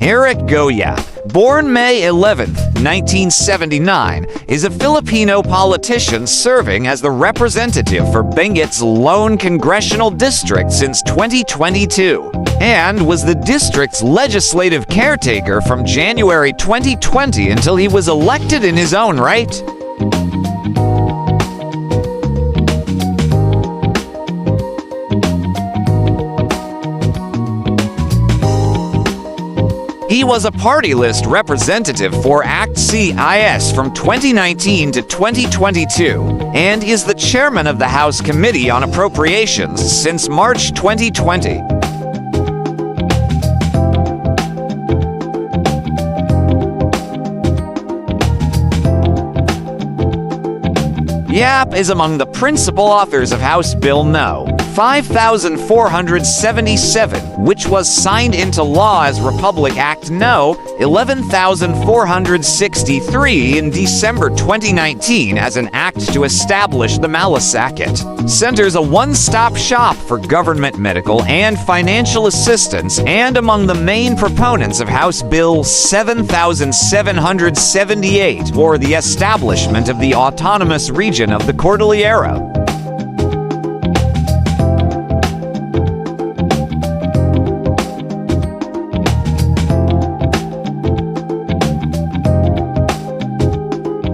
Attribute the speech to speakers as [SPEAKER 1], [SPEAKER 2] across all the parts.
[SPEAKER 1] Eric Goyap, born May 11, 1979, is a Filipino politician serving as the representative for Benguet's lone congressional district since 2022, and was the district's legislative caretaker from January 2020 until he was elected in his own right. He was a party list representative for ACT-CIS from 2019 to 2022 and is the chairman of the House Committee on Appropriations since March 2020. Yap is among the principal authors of House Bill No. 5477, which was signed into law as Republic Act No. 11463 in December 2019 as an act to establish the Malasakit. Centers a one-stop shop for government medical and financial assistance, and among the main proponents of House Bill 7778, or the establishment of the autonomous region of the Cordillera.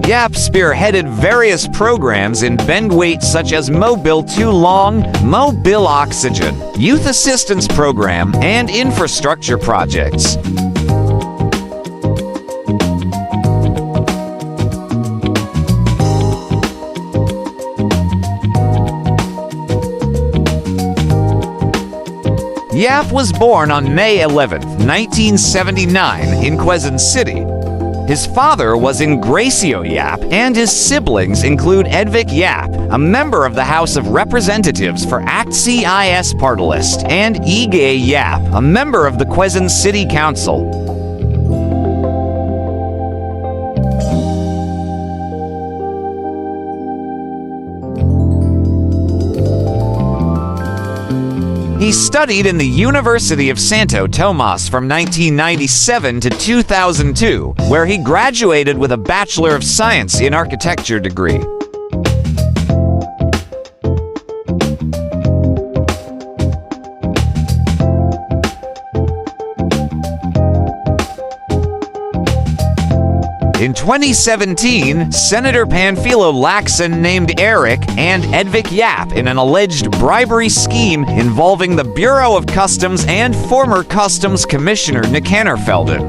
[SPEAKER 1] Yap spearheaded various programs in Benguet such as Mobile Too Long, Mobile Oxygen, Youth Assistance Program, and infrastructure projects. Yap was born on May 11, 1979 in Quezon City. His father was Ingracio Yap, and his siblings include Edvic Yap, a member of the House of Representatives for ACT-CIS party list, and Igay Yap, a member of the Quezon City Council. He studied in the University of Santo Tomas from 1997 to 2002, where he graduated with a Bachelor of Science in Architecture degree. In 2017, Senator Panfilo Lacson named Eric and Edvic Yap in an alleged bribery scheme involving the Bureau of Customs and former Customs Commissioner Nicanor Felden.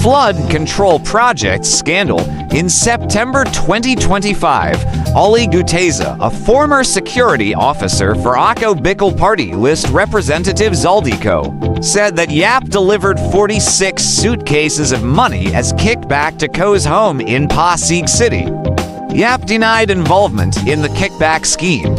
[SPEAKER 1] Flood control project scandal. In September 2025, Ali Guteza, a former security officer for Ako Bicol Party List Representative Zaldico, said that Yap delivered 46 suitcases of money as kickback to Ko's home in Pasig City. Yap denied involvement in the kickback scheme.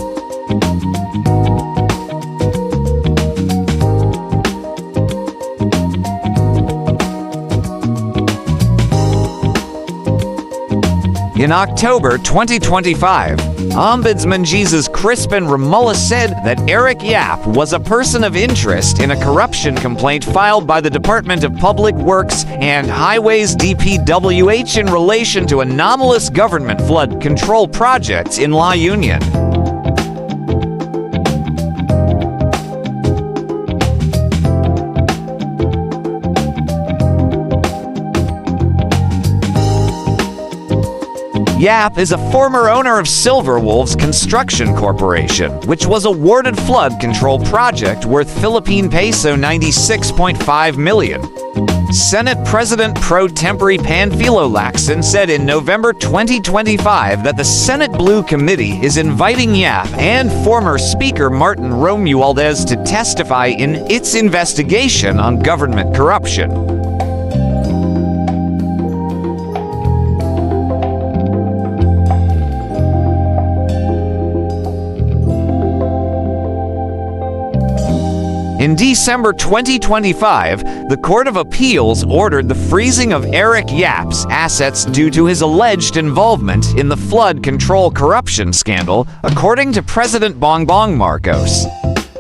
[SPEAKER 1] In October 2025, Ombudsman Jesus Crispin Romulo said that Eric Yap was a person of interest in a corruption complaint filed by the Department of Public Works and Highways DPWH in relation to anomalous government flood control projects in La Union. Yap is a former owner of Silverwolves Construction Corporation, which was awarded flood control project worth Philippine peso 96.5 million. Senate President pro tempore Panfilo Lacson said in November 2025 that the Senate Blue Committee is inviting Yap and former Speaker Martin Romualdez to testify in its investigation on government corruption. In December 2025, the Court of Appeals ordered the freezing of Eric Yap's assets due to his alleged involvement in the flood control corruption scandal, according to President Bongbong Marcos.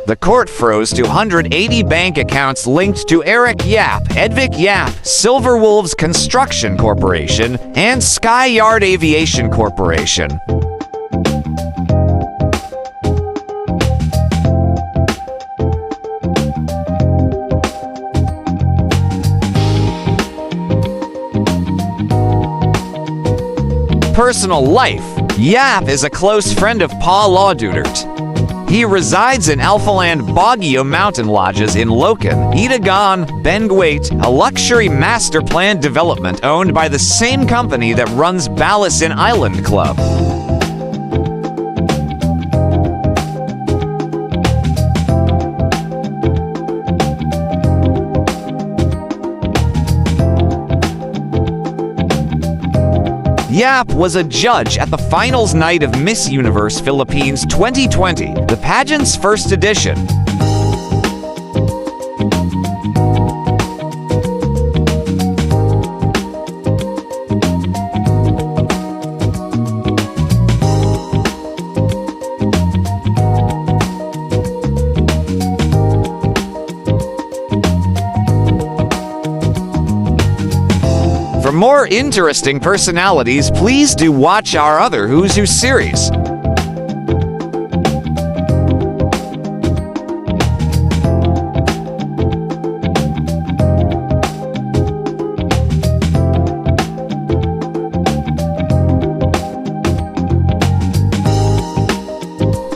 [SPEAKER 1] The court froze 280 bank accounts linked to Eric Yap, Edvic Yap, Silver Wolves Construction Corporation, and Sky Yard Aviation Corporation. Personal life. Yap is a close friend of Pa Laududert. He resides in Alphaland Baguio mountain lodges in Locan, Itagan, Benguet, a luxury master plan development owned by the same company that runs Balasin Island Club. Yap was a judge at the finals night of Miss Universe Philippines 2020, the pageant's first edition. For more interesting personalities, please do watch our other Who's Who series.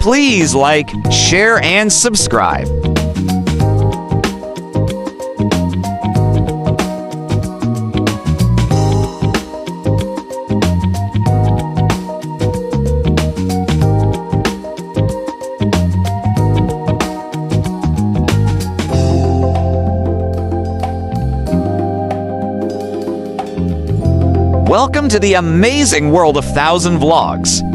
[SPEAKER 1] Please like, share, and subscribe. Welcome to the amazing world of 1,000 vlogs.